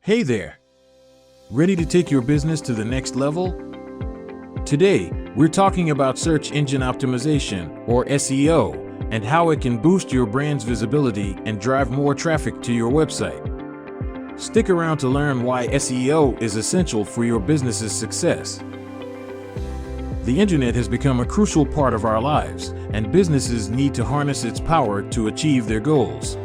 Hey there! Ready to take your business to the next level? Today, we're talking about search engine optimization, or SEO, and how it can boost your brand's visibility and drive more traffic to your website. Stick around to learn why SEO is essential for your business's success. The internet has become a crucial part of our lives, and businesses need to harness its power to achieve their goals.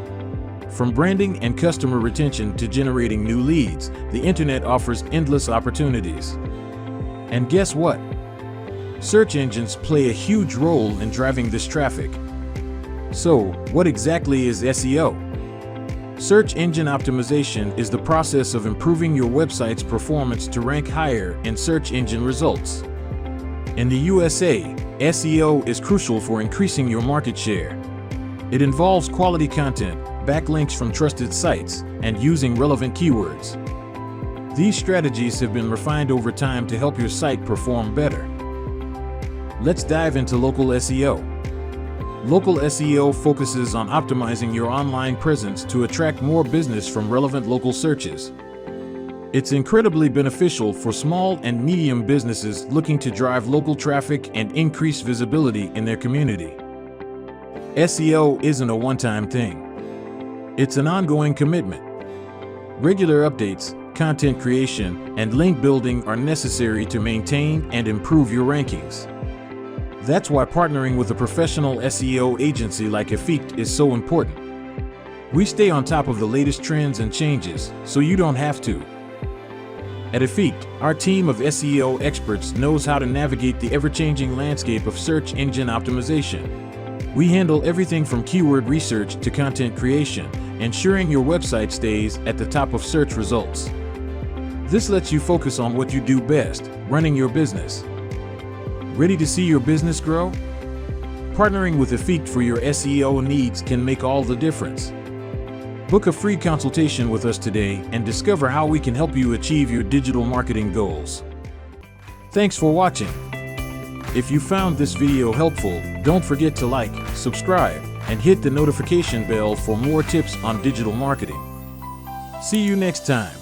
From branding and customer retention to generating new leads, the internet offers endless opportunities. And guess what? Search engines play a huge role in driving this traffic. So, what exactly is SEO? Search engine optimization is the process of improving your website's performance to rank higher in search engine results. In the USA, SEO is crucial for increasing your market share. It involves quality content, backlinks from trusted sites, and using relevant keywords. These strategies have been refined over time to help your site perform better. Let's dive into local SEO. Local SEO focuses on optimizing your online presence to attract more business from relevant local searches. It's incredibly beneficial for small and medium businesses looking to drive local traffic and increase visibility in their community. SEO isn't a one-time thing. It's an ongoing commitment. Regular updates, content creation, and link building are necessary to maintain and improve your rankings. That's why partnering with a professional SEO agency like Effeect is so important. We stay on top of the latest trends and changes, so you don't have to. At Effeect, our team of SEO experts knows how to navigate the ever-changing landscape of search engine optimization. We handle everything from keyword research to content creation, ensuring your website stays at the top of search results. This lets you focus on what you do best, running your business. Ready to see your business grow? Partnering with Effeect for your SEO needs can make all the difference. Book a free consultation with us today and discover how we can help you achieve your digital marketing goals. Thanks for watching. If you found this video helpful, don't forget to like, subscribe, and hit the notification bell for more tips on digital marketing. See you next time.